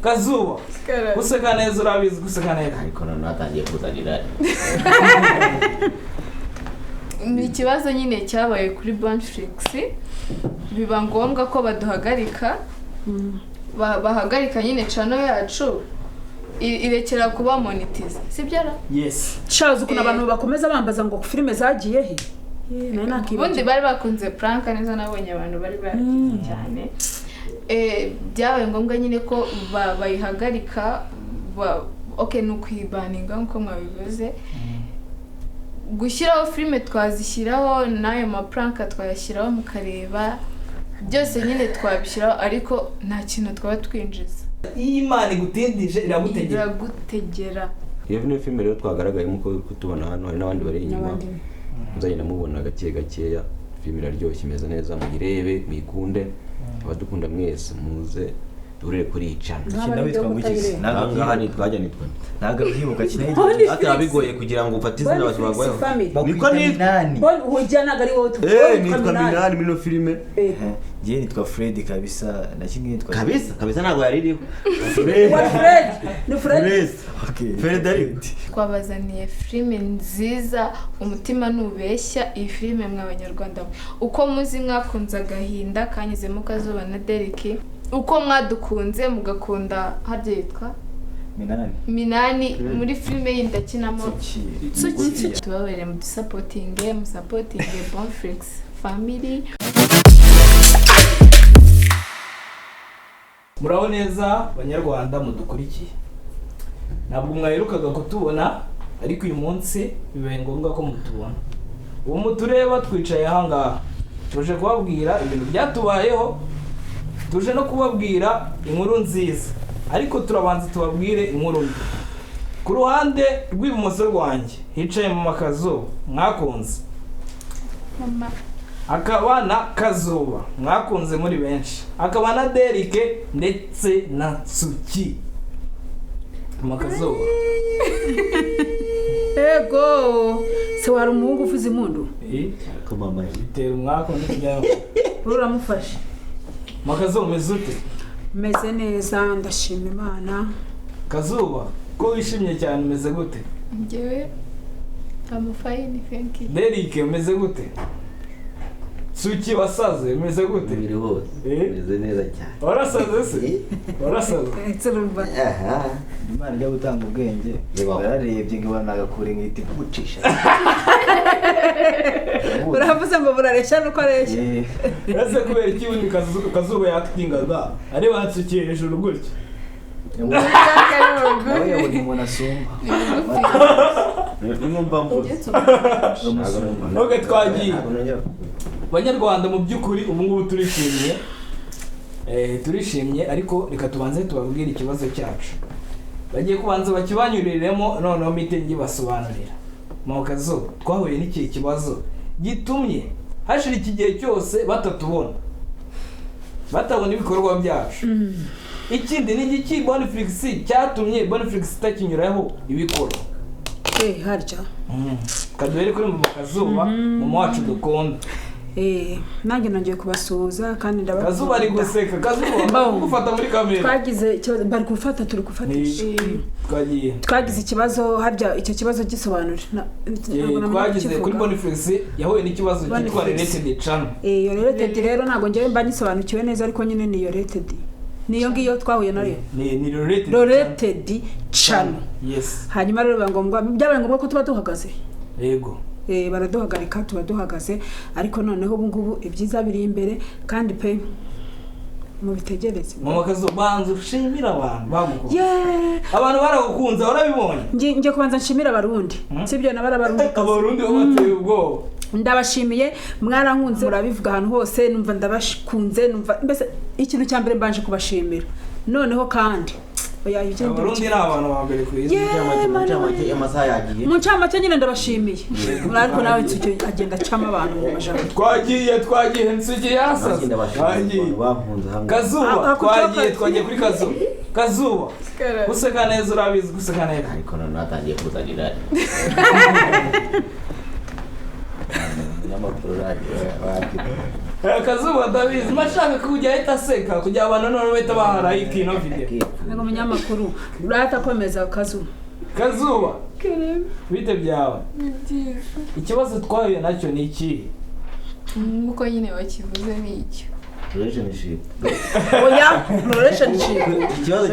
Kazuba guseka neza urabizi guseka neza ariko none natangiye kuzanira ni ikibazo nyine cyabaye kuri Bonflix biba ngombwa ko baduhagarika bahagarika nyine channel yacu irekera kuba monetize sibyo ra yes shazo kuna abantu bakomeza bambaza ngo filime zagiye he nari nakibaje ubundi bari bakunze prank neza nabonye abantu bari cyane byabaye ngombwa nyine ko bayihagarika okay nukuyibaninga nko mwabivuze gushyiraho filime twazishyiraho nayo ma prank twayashyiraho mukareba byose nyine twabishyiraho ariko nta kintu twaba twinjiza Imana igutindije iragutegera iyo ni filime rero twagaragayemo ko kutubona hano hari n'abandi bari inyuma muzagenda mubona gakeya filime iraryoshye imeze neza muyirebe muyikunde abadukunda mwese muze durere kuri icana kinabitwa mugize nangaha ni twajya nitwa naga uhibuka kinayitwa atabigoye kugira ngo ufate izina basubagwayo niko ni nani ujyana gari wowe nitwa Minani muri no filime je nitwa Fred kabisa na kimwe nitwa kabisa ntago yaririho Fred ni Fred okay Frederick twabazaniye filime nziza umutima nubeshya iyi filime mw'abanyarwanda uko muzi mwakunze agahinda kanyizemo Kazuba na DERRICK uko mwadukunze mugakunda haryo yitwa Minani muri filime y'indakinamo Tsuki tubabere mu supporting Bonflix Family. Muraho neza banyarwanda mudukurikiye ntabwo mwaherukaga kutubona ariko uyu munsi bibaye ngombwa ko mutubona uwo mutureba twicaye ahangaha tuje kubabwira ibintu byatubayeho tuje no kubabwira inkuru nziza ariko turabanza tubabwire inkuru mbi ku ruhande rw'ibumoso rwanjye hicaye Mama KAZUBA mwakunze Mama akaba na KAZUBA mwakunze muri benshi akaba na DERRICK ndetse na Tsuki Mama KAZUBA ego se wari umuhungu uvuze impundu ko mama bitera umwaka ndi kujya uramufashe Mama KAZUBA mezute meze neza ndashima Imana KAZUBA ko wishimye cyane umeze gute njyewe I'm fine thank you DERRICK umeze gute Tsuki wasaze umeze gute biri hose umeze neza cyane warasaze se warasaze tsurumba Imana ijya gutanga ubwenge bararebye ngo banagakure ngiti kugucisha uravuze ngo buraresha nuko aresha ese kubera iki undi KAZUBA yatingaga ari batsukiye hejuru gutyo nawe yabonye umuntu asumba nimba mvuze nubwo twagiye banyarwanda mu by'ukuri ubu ngubu turishimye ariko reka tubanze tubabwire ikibazo cyacu bagiye kubanza bakibanyuriremo noneho mitingi basobanurira Mama KAZUBA twahuye n'iki kibazo gitumye hashira iki gihe cyose batatubona batabona ibikorwa byacu ikindi ni iki Bonflix cyatumye Bonflix takinyuraho ibikoro harya kaduhere kuri Mama KAZUBA mama wacu dukunda nanjye nongeye kubasuhuza kandi ndabakunda KAZUBA ari guseka KAZUBA gufata muri kamera twagize ikibazo bari gufata turi gufatisha twagize ikibazo harya icyo kibazo gisobanura twagize kuri Bonflix yahuye n'ikibazo cyitwa related channel iyo related rero ntago ngiye mba nisobanukiwe neza ariko nyine ni related niyo ngiyo twahuye nayo ni related channel yes hanyuma rero byabaye ngombwa ko tuba duhagaze yego baraduhagarika tuba duhagaze ariko noneho ubu ngubu ibyiza biri imbere kandi pe mu bitegereze Mama KAZUBA banza ushimira abantu bagukunda abantu baragukunze warabibonye ngiye kubanza nshimira abarundi sibyo n'abarundi abarundi bateye ubwoba ndabashimiye mwarankunze murabivuga ahantu hose numva ndabashikunze numva mbese ikintu cya mbere mbanje kubashimira noneho kandi abarundi ni abantu ba mbere ku isi amasaha yagiye mu ncamake nyine ndabashimiye ariko nawe Tsuki agenda acamo abantu mu majambo twagiye Tsuki yasaze KAZUBA twagiye kuri KAZUBA guseka neza urabizi guseka neza ariko none natangiye kuzanira umunyamakuru wagira Kazuba ndabizi mashaka kujya ahita aseka kugira abantu none bahita baharayika ino video. ntabwo umunyamakuru urahita akomeza Kazuba bite byawe? Ikibazo twahuye nacyo ni iki? Nkuko nyine bakivuze ni icyo. relationship oya relationship ikibazo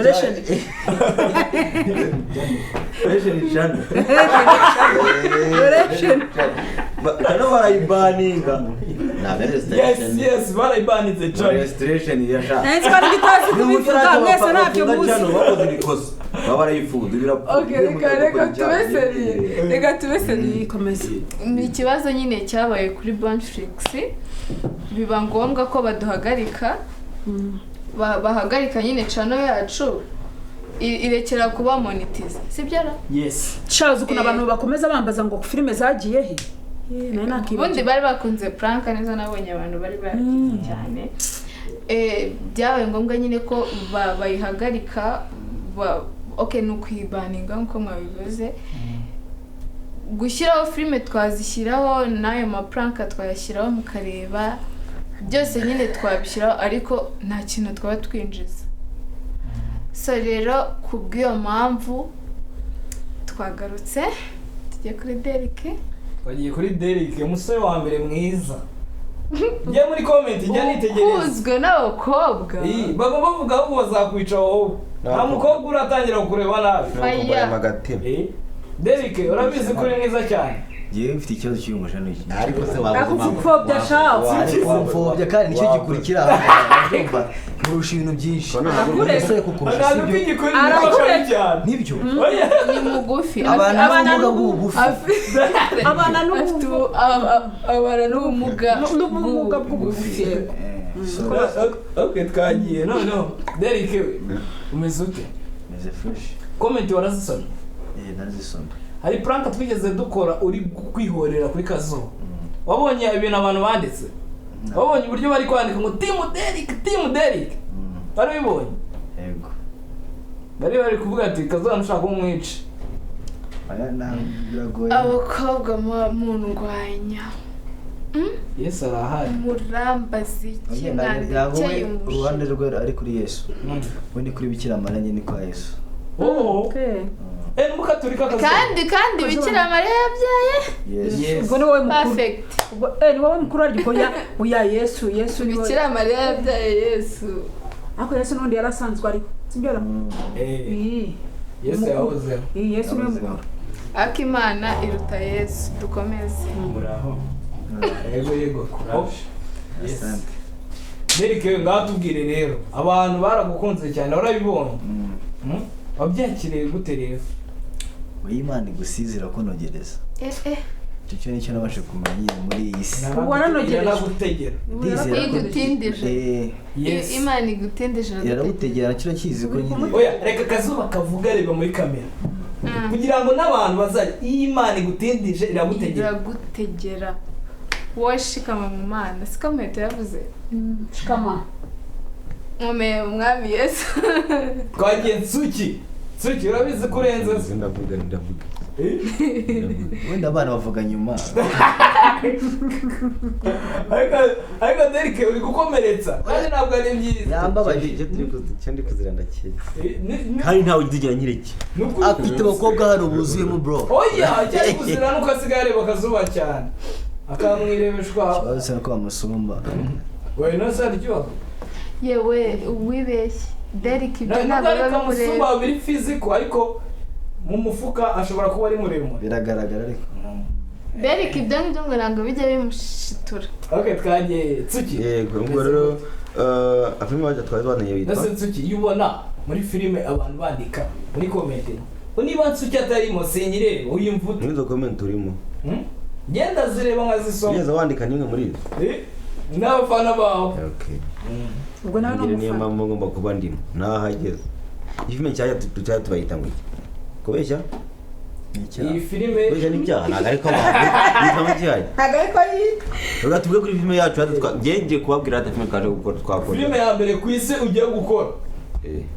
Kano barayibaninga. Yes barayibanitse cyane. restoration yasha nzi bari gitazi kubivuga mwese ntabyo muzi bakoze ikosa baba barayifuza Reka tubeseriye. komeza Ni ikibazo nyine cyabaye kuri Bonflix, biba ngombwa ko baduhagarika, bahagarika nyine channel yacu irekera kuba monetize, sibyo ra? Yes. shaza ukuntu abantu bakomeza bambaza ngo filime zagiye he nayo nakibaje Ubundi bari bakunze prank neza, nabonye abantu bari bakize cyane. Byabaye ngombwa nyine ko bayihagarika, okay nukuyibaninga nko mwabivuze. Gushyiraho filime twazishyiraho, nayo ma prank twayashyiraho mukareba, byose nyine twabishyiraho ariko nta kintu twaba twinjiza. So rero kubw'iyo mpamvu twagarutse tujye kuri DERRICK. Twagiye kuri DERRICK, umusore wa mbere mwiza. Njye muri comment njya nitegereza. Uzwe n'abakobwa. Baba bavuga ko bazakwica wowe. Nta mukobwa uratangira kureba nabi. DERRICK urabizi kuri mwiza cyane. Yewe mfite ikibazo cy'umusha n'iki. ariko se akupfobya shaza Mfobya kandi nicyo gikurikira ndumva kurusha ibintu byinshi. Umusore kukurusha sibyo. Arakureka cyane. Nibyo. Ni mugufi. Abana n'ubumuga n'ubumuga bw'ubugufi. Okay twagiye. No. DERRICK umeze ute? Meze fresh. Comment warazisomye? Narazisomye. Hari prank twigeze dukora uri kwihorera kuri Kazuba. Wabonye ibintu abantu banditse? Wabonye uburyo bari kwandika ngo team DERRICK. Bari bibonye? Yego. Bari kuvuga ati Kazuba nshaka kumwica. Aya biragoye. Abakobwa mundwanya. Yes arahari. Murambazi kinande cyayumuje. Uruhande rwe ari kuri Yesu. We ni kuri Bikira Mariya, ni kwa Yesu. okay Mukaturika Kazuba. Kandi Bikira Mariya yabyaye? Yes. ubwo ni wowe mukuru Perfect. ni wowe mukuru ariko ya Yesu ni wowe Bikira Mariya yabyaye Yesu. ako Yesu n'undi yarasanzwe ariko sibyo ra Yes yahoze. Yesu niwe mukuru Akimana iruta Yesu. Dukomeze. Muraho. Yego. Yes. Asante. DERRICK ngatubwire rero. Abantu baragukunze cyane urabibonye. Wabyakiriye gute rero? Imana igusizira kunogereza. Icyo nicyo nabashe kumenya muri iyi si. Nagutegera. Igutindije. Yes. Imana igutindije. Yaragutegera cyo kizi ko nyine. Oya reka Kazuba kavuga reba muri kamera. Kugira ngo n'abantu bazajya Imana igutindije iragutegera. Washikama mu Mana. Sikamuheto yavuze. shikama Umwami Yesu. Twagiye Tsuki urabizi kurenza. ndavuga Wenda abana bavuga nyuma. Ariko DERRICK uri gukomeretsa. Kandi ntabwo ari byiza. Yambabaje. ndi kuzira ndakeye kandi ntawe uzigira nyiriki Afite abakobwa hano buzuyemo bro. Oya cyari kuzira nuko asigaye areba Kazuba cyane. Akamwirebeshwa. Bazi ko amusumba. Oya no sari cyo. Yewe wibeshye. DERRICK ibyo Ntabwo ari ntabwo kamusumba biri physical ariko mu mufuka ashobora kuba ari muremure. Biragaragara ariko. DERRICK ibyo ngibyo ngo ntabwo bijya bimushitura. Okay twagiye Tsuki. yego ubwo rero afilime waje twaziboneye witwa Nase Tsuki yubona muri filime abantu bandika muri comment. Niba Tsuki atarimo sinyire uyimvuta. muri zo comment urimo Genda zireba nkazisoma. ugeze wandika nimwe muri izo n'abafana bawe. okay ubwo nawe niyo n'umufana mpamvu ngomba kuba ndimo nahageze ifilime cyaya tubayita ngo iki kubeshya Iyi filime kubeshya n'ibyaha ntabwo ariko abantu cyaya ntabwo ariko reka tuvuge kuri filime yacu ngiye kubabwira ati filime twaje gukora twakora filime ya mbere ku isi ugiye gukora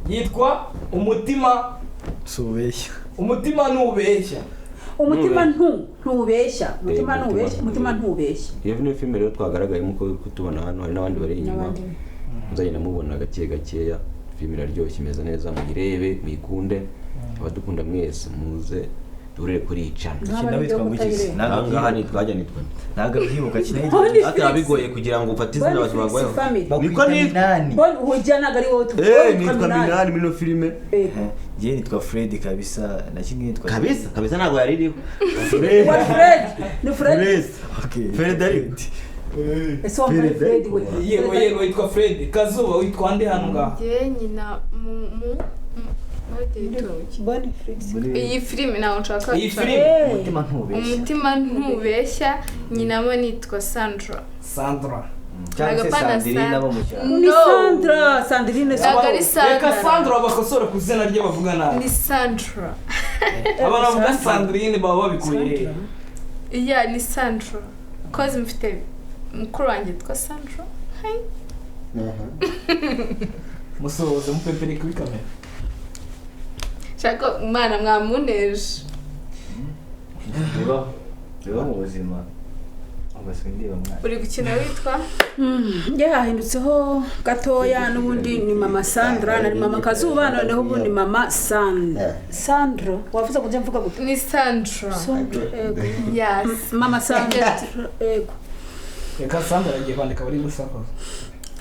yitwa umutima subeshya. nubeshya. umutima ntubeshya umutima ntubeshya iyo ni filime rero twagaragayemo ko kutubona hano hari n'abandi bari inyuma muzagenda mubona gake gakeya filime iraryoshye imeze neza muyirebe muyikunde abadukunda mwese muze durere kuri icana kina bitwa ngukisi nangaha nitwajya nitwa naga byibuka kina ati abigoye kugira ngo ufate izina abantu bagwaye niko nani ujyana ari wowe nitwa Minani muri no filime je nitwa Fred kabisa na kimwe nitwa kabisa ntago yaririho Fred ni Fred okay Frederick eso Fred yego yitwa Fred Kazuba witwa ndi hano ngaho nyina mu Bonflix iyi filime nawe nshaka iyi filime umutima ntubeshya nyina mo nitwa Sandra cyangwa Sandrine abo mu cyaro ni Sandrine reka Sandra bakosora ku izina rye bavuga nabi ni Sandra abana bavuga Sandrine baba babikuye iya ni Sandra cause mfite mukuru wanjye yitwa Sandra musohoze mupepere kuri kamera shaka umwana mwamuneje biba mu buzima ndeba mwana uri gukina witwa yahindutseho gatoya n'ubundi ni mama Sandra na mama Kazuba noneho ubu ni mama Sandra wavuze kujya mvuga gute ni Sandra yes mama Sandra reka Sandra agiye kwandika bari gusakoza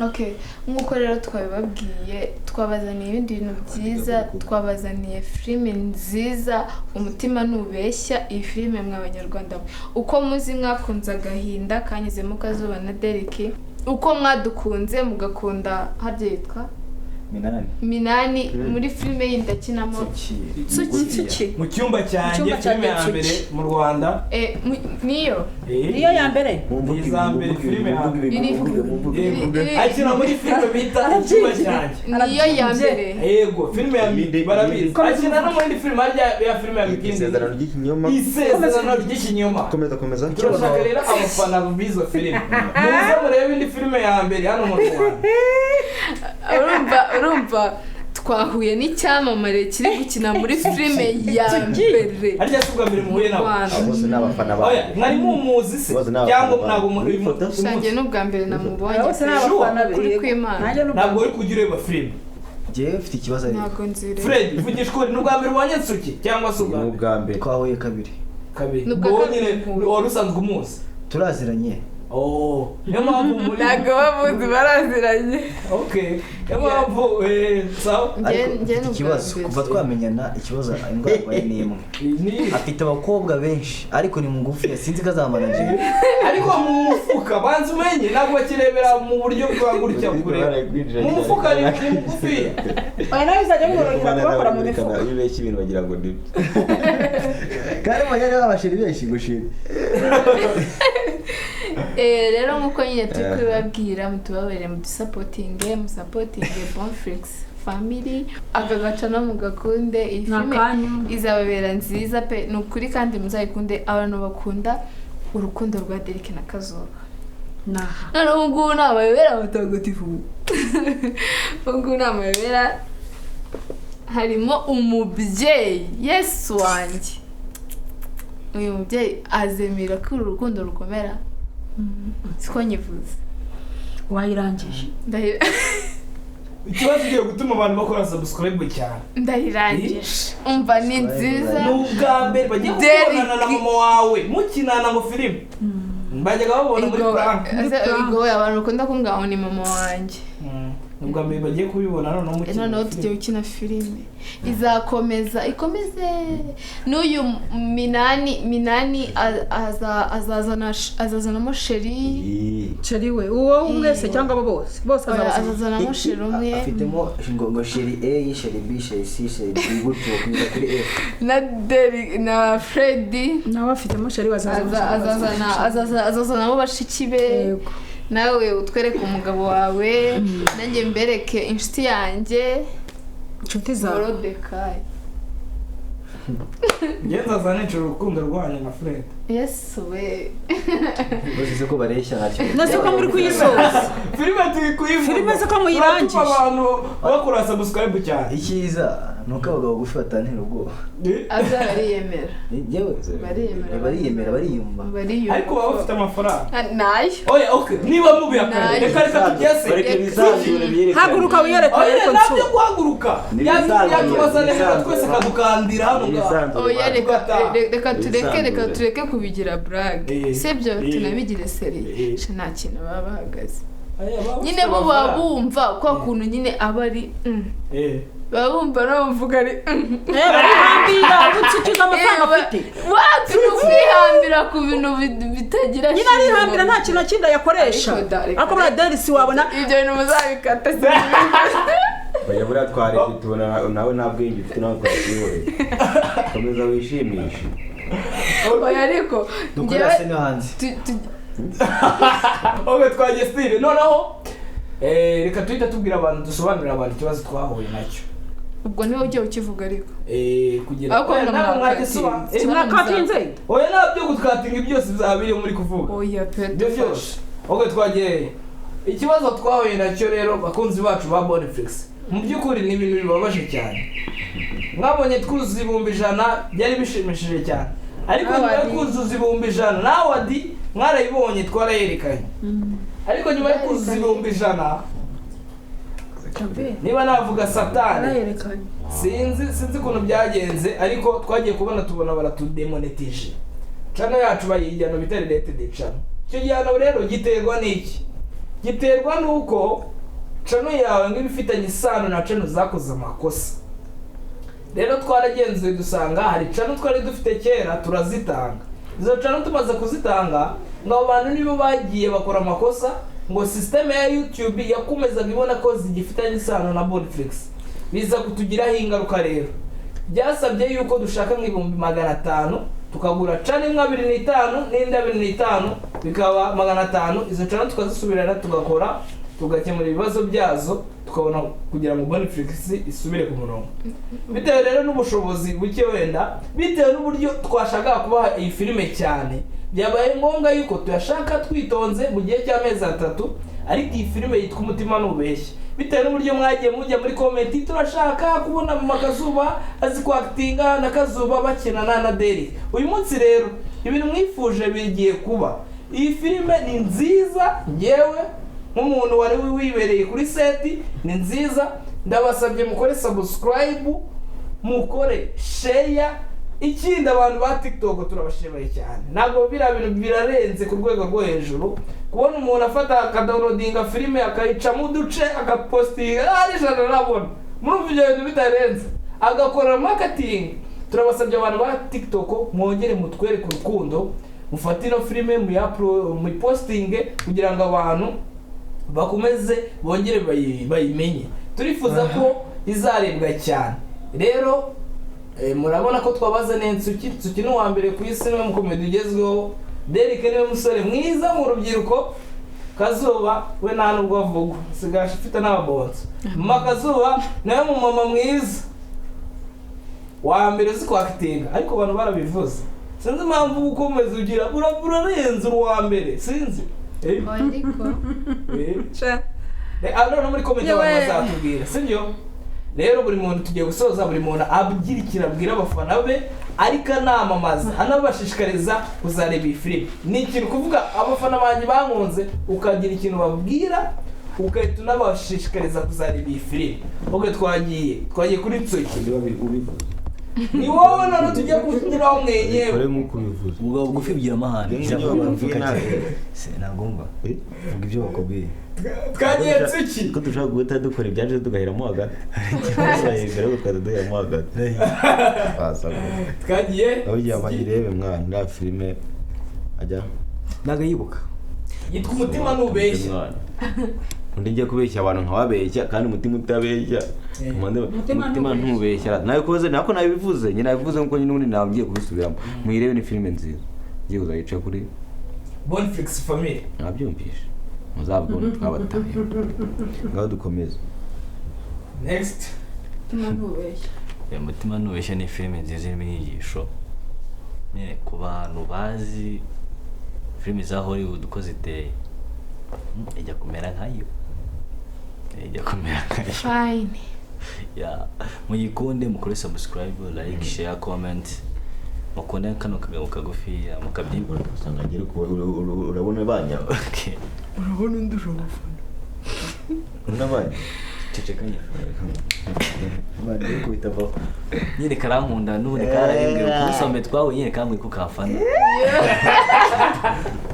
okay nkuko rero twabibabwiye twabazaniye ibindi bintu byiza twabazaniye filime nziza umutima ntubeshya iyi filime mw'abanyarwanda uko muzi mwakunze agahinda kanyuzemo Kazuba na DERRICK uko mwadukunze mugakunda harya yitwa Minani muri filime y'indakinamo Tsuki mu cyumba cyanjye filime ya mbere mu Rwanda niyo ya mbere filime ya mbere akina muri filime bita icyumba cyanjye niyo ya mbere yego filime ya mbere barabizi akina no muri filime ya filime ya Mikindi isezerano ry'ikinyoma komeza turashaka rero abafana b'izo filime muze murebe indi filime ya mbere hano mu Rwanda urumva twahuye n'icyamamare kiri gukina muri filime ya mbere harya subwa mbere muhuye nabo bose n'abafana bawe mwari mumuzi se cyangwa ntabwo muri shangiye n'ubwa mbere namubonye bose n'abafana kuri kwimana ntabwo uri kugira ureba filime je mfite ikibazo ariko ntabwo nzire Fred vugishwe n'ubwa mbere ubonye Tsuki cyangwa se ubwa mbere twahuye kabiri ngo nyine wari usanzwe umuzi turaziranye niyo mpamvu muri ntabwo bamuzi baraziranye niyo mpamvu sawa ariko ikibazo kuva twamenyana ikibazo indwara arwaye ni imwe afite abakobwa benshi ariko ni mugufi sinzi ko azamanaje ariko mu mufuka banza umenye ntabwo bakirebera mu buryo bwa gutya kure mu mufuka ni mugufi nawe bizajya bimworohera kubakora mu mifuka iyo ubeshya ibintu bagira ngo ni kandi mujyanye n'abashiri benshi gushira rero nkuko nyine turi kubibabwira mutubabere mudusapotinge Bonflix Family aka gaca no mugakunde iyi filime izababera nziza pe ni ukuri kandi muzayikunde abantu bakunda urukundo rwa DERRICK na Kazuba noneho ubu ngubu ni amayobera abatagatifu ubu ngubu ni amayobera harimo umubyeyi Yesu wanjye uyu mubyeyi azemera ko uru rukundo rukomera siko nyivuze wayirangije ikibazo ugiye gutuma abantu bakora subscribe cyane ndayirangije umva ni nziza n'ubwa mbere bagiye kubonana na mama wawe mukinana mu filime bajyaga babona muri prank abantu bakunda kumbwira ngo ni mama wanjye ubwa mbere bagiye kubibona noneho tugiye gukina filime izakomeza ikomeze n'uyu Minani azazanamo sheri we uwo mwese cyangwa abo bose azazanamo sheri umwe afitemo ngo sheri A sheri B sheri C sheri D gutyo kuza kuri F na DERRICK na Freddy nawe afitemo sheri azazanamo bashiki be nawe utwereke umugabo wawe nanjye mbereke inshuti yanjye inshuti zawe Morodekayi ngenza zanica urukundo rwanyu na Fred Yesu we bose ko bareshya ntacyo nase ko muri kuyisoza filime turi kuyivuga filime se ko muyirangisha abantu bakora subscribe cyane icyiza nuko abagabo bagufi batanira ubwoba aza bariyemera yewe bariyemera bariyumva ariko baba bafite amafaranga nayo oya okay niba mubihakanye reka tugeze haguruka wiyereke oya nabyo guhaguruka yatubazanira twese kadukandira hano ngaho oya reka tureke kubigira brag sibyo tunabigire seri nta kintu baba bahagaze nyine bo babumva kwa kuntu nyine abari babumva navuga ari barihambira ubucucuza amafaranga afite watu kwihambira ku bintu bitagira nyine arihambira nta kintu kinda yakoresha ariko muri derisi wabona ibyo bintu muzabikata baya buriya twari tubona nawe nta bwenge ufite nawe kwakiyore komeza wishimishe oya ariko dukora se no hanze oge twagestire noneho reka tuhita tubwira abantu dusobanurira abantu ikibazo twahuye nacyo ubwo niwe ugiye ukivuga ariko kugira ngo nabo mwakatinze oya nabyo gutwatinga byose bizabiri muri kuvuga oya byo byose oge twagiye ikibazo twahuye nacyo rero bakunzi bacu ba Bonflix mu by'ukuri ni ibintu bibabaje cyane mwabonye twuzuza ibihumbi 100 byari bishimishije cyane ariko nyuma yo kuzuza ibihumbi 100 nawe adi mwarayibonye twarayerekanye ariko nyuma yo kuzuza ibihumbi 100 niba navuga satani sinzi ukuntu byagenze ariko twagiye tubona baratudemonetije channel yacu bayijyana bitari rated channel icyo gihano rero giterwa n'iki giterwa nuko channel yawe ngo ibifitanye isano na channel zakoze amakosa rero twaragenzuye dusanga hari channel twari dufite kera turazitanga izo channel tumaze kuzitanga ngo abantu nibo bagiye bakora amakosa ngo system ya YouTube yakomezaga ibona ko zigifitanye isano na Bonflix biza kutugiraho ingaruka rero byasabye yuko dushaka nk'ibihumbi 500 tukagura channel 25 n'indi 25 bikaba 500 izo channel tukazisubirana tugakora tugakemura ibibazo byazo tukabona kugira ngo Bonflix isubire ku murongo bitewe rero n'ubushobozi buke wenda bitewe n'uburyo twashaka kubaha iyi filime cyane byabaye ngombwa yuko tuyashaka twitonze mu gihe cy'amezi 3 ariko iyi filime yitwa umutima n'ubeshya bitewe n'uburyo mwagiye mujya muri comment turashaka kubona Mama KAZUBA azi kwactinga na KAZUBA bakenana na DERRICK uyu munsi rero ibintu mwifuje bigiye kuba iyi filime ni nziza yewe nk'umuntu wari wibereye kuri seti ni nziza ndabasabye mukore subscribe mukore share ikindi abantu ba TikTok turabashimye cyane ntabwo bintu birarenze ku rwego rwo hejuru kubona umuntu afata akadownloadinga filime akayica mu duce agapostinga ari jana nabona muri ibyo bintu bitarenze agakora marketing turabasabye abantu ba TikTok mwongere mutwereke urukundo mufate ino filime mu postinge kugira ngo abantu bakomeze bongere bayimenye turifuza ko izarebwa cyane rero murabona ko twabaze Tsuki n'uwa mbere ku isi niwe mukomedi ugezweho DERRICK niwe musore mwiza mu rubyiruko KAZUBA we nta nubwo avugwa sigaje ufite n'ababonso Mama KAZUBA nawe mu mama mwiza wa mbere uzi kwactinga ariko abantu barabivuze sinzi impamvu ukomeza ugira burarenze uwa mbere sinzi ariko no muri comment abantu bazatubwira sibyo rero buri muntu tugiye gusoza buri muntu abugira ikirabwira abafana be ariko anamamaza anabashishikariza kuzareba iyi filime ni ikintu kuvuga abafana banjye bankunze ukagira ikintu babwira ukahita unabashishikariza kuzareba iyi filime ubwo twagiye kuri Tsuki ni wowe none tujya kunyuraho mwenyewe kore nk'uko bivuze ubwo bugufi bigira amahane nagomba vuga ibyo bakubwiye twagiye Tsuki ko dushaka guhita dukora ibyaje tugahiramo hagati mbere yo twaduhiramo hagati twagiye aho igihe abanyirebe mwana na filime ajya nagayibuka yitwa umutima n'ubeshya undi ngiye kubeshya abantu nkababeshya kandi umutima utabeshya umutima ntubeshya nawe koze nako nabivuze nyine nabivuze nkuko nyine undi nabwiye kubisubiramo mwirebe ni filime nziza ngiye kuzayica kuri Bonflix Family nabyumvishe muzabwone twabataye ngaho dukomeze next umutima n'ubeshya ni filime nziza irimo inyigisho nyine ku bantu bazi filime za Hollywood uko ziteye ijya kumera nkayo fine muyikunde mukore subscribe like share comment mukunde kano kagabo kagufi mukabyibura usanga ngire ko urabona banya okay urabona ndusha gufana unabanye cecekanye bandi ko bitava nyine karankunda none kararembwe kusome twawe nyine kamwe ko kafana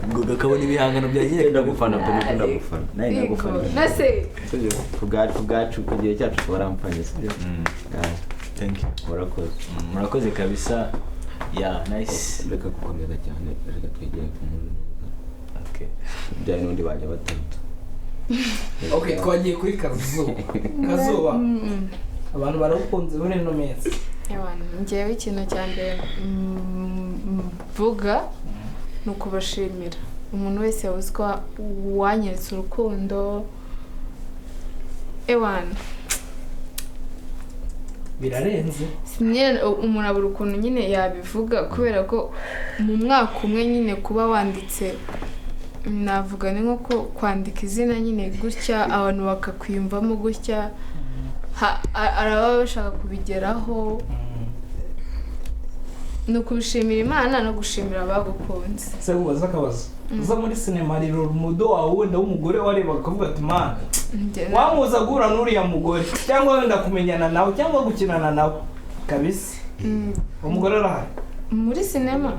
ngo gakabona ibihangano bya nyine ndagufana pe ndagufana naye ndagufana nase kugacu kugiye cyacu twarampanye sibyo thank you murakoze kabisa nice reka gukomeza cyane reka twegeye ku muntu okay byari n'undi bajya batatu okay twagiye kuri kazuba abantu barakunze muri no mezi njyewe ikintu cya mbere mvuga ni ukubashimira umuntu wese yawuzwa wanyeretse urukundo birarenze umuntu abura ukuntu nyine yabivuga kubera ko mu mwaka umwe nyine kuba wanditse navuga ni nko kwandika izina nyine gutya abantu bakakwiyumvamo gutya araba bashaka kubigeraho ni ukubishimira Imana no gushimira abagukunze se ubaza akabazo uza muri sinema rero umudo wawe wenda w'umugore warebaga akavuga ati mana wamuza guhura n'uriya mugore cyangwa wenda kumenyana nawe cyangwa gukinana nawe kabisa umugore arahari muri sinema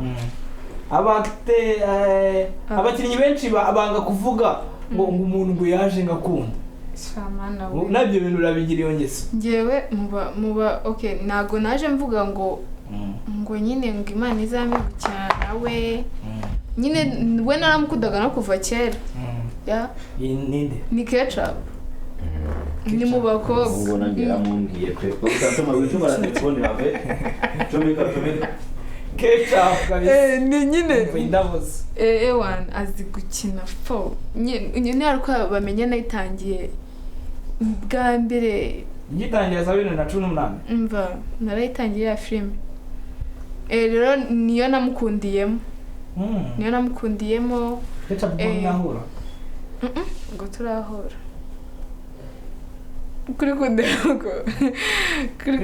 abakinnyi benshi banga kuvuga ngo umuntu ngo yaje ngakunda nabyo bintu urabigira iyo ngeso njyewe muba okay ntago naje mvuga ngo nyine ngo Imana izame gukina nawe nyine we naramukundaga no kuva kera ni ketchup ni mu bakobwa ngo nagera mumbwiye kwe utatuma wituma telefone yawe chomeka ketchup kabisa ni nyine indavuze azi gukina fo nyine ariko bamenye nayitangiye bwa mbere yitangiye za 2018 mva narayitangiye ya film rero niyo namukundiyemo ketchup mwahura ngo turahura kuri kundego kuri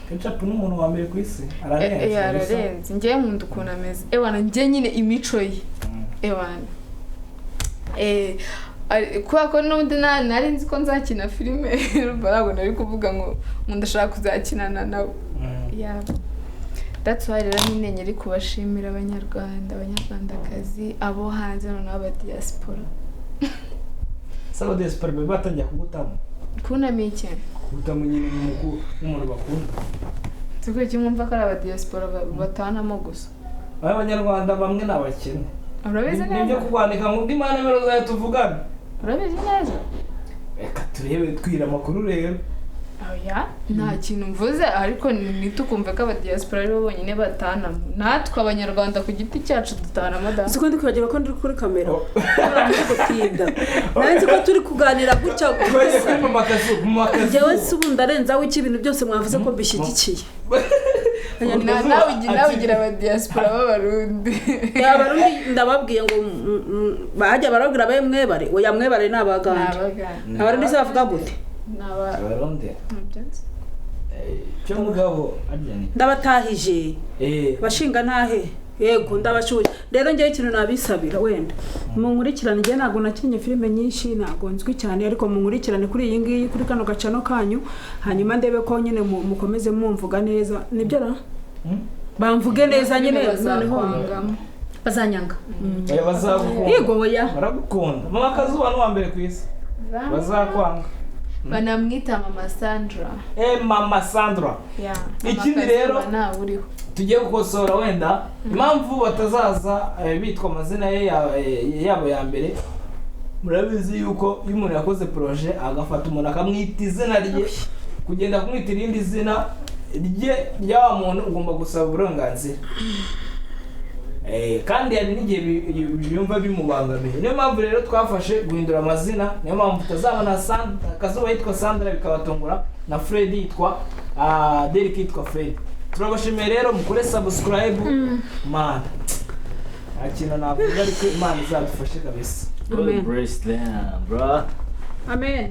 ketchup n'umuntu wa mbere ku isi ararenze njye nkunda ukuntu ameze njye nyine imico ye kubera ko n'undi nari nzi ko nzakina filime ntabwo nari kuvuga ngo ndashaka kuzakinana nawe that's why rero nyine nyiri kubashimira abanyarwandakazi abo hanze noneho abadiaspora saba diaspora batangiye kugutamo kunamiye iki kugutamo nyine n'umuntu bakunda tukwiye kimwumva ko ari abadiaspora batanamo gusa abanyarwanda bamwe n'abakene urabizi neza nibyo kukwandika ngo Imana nimero zawe tuvugana urabizi neza reka turebe twira amakuru rero nta kintu mvuze ariko nitukumve ko abadiaspora aribo bonyine batanamo natwe abanyarwanda ku giti cyacu dutanamo siko ndi kwibagira ko ndi kuri kamera muri gutinda nanzi ko turi kuganira gutya gusa Mama KAZUBA njyewe si ubundi arenzaho iki ibintu byose mwavuze ko bishyigikiye nawe ugira abadiaspora b'abarundi ndababwiye ngo bajya barabwira bemwebare oya mwebare ni abaganda abarundi se bavuga gute abarundi cyo mugabo aryane ndabatahije bashinga ntahe yego ndabashuye rero ngiye ikintu nabisabira wenda munkurikirane ngiye ntago nakinye filime nyinshi ntago nzwi cyane ariko munkurikirane kuri iyi ngiyi kuri kano gacano kanyu hanyuma ndebe ko nyine mukomeze mumvuga neza nibyo ra bamvuge neza nyine noneho bazanyanga yego oya baragukunda Mama KAZUBA n'uwa mbere ku isi bazakwanga banamwita Mama Sandra Mama Sandra ikindi rero tugiye gukosora wenda impamvu batazaza bitwa amazina yabo ya mbere murabizi yuko iyo umuntu yakoze projet agafata umuntu akamwita izina rye kugenda kumwita irindi zina rye rya muntu ugomba gusaba uburenganzira kandi hari n'igihe biyumva bimubangamiye niyo mpamvu rero twafashe guhindura amazina niyo mpamvu tutazabona KAZUBA yitwa Sandra bikabatungura na Fred yitwa DERRICK yitwa Fred turabashimiye rero mukore subscribe man akina navuga ariko Imana izadufashe kabisa amen.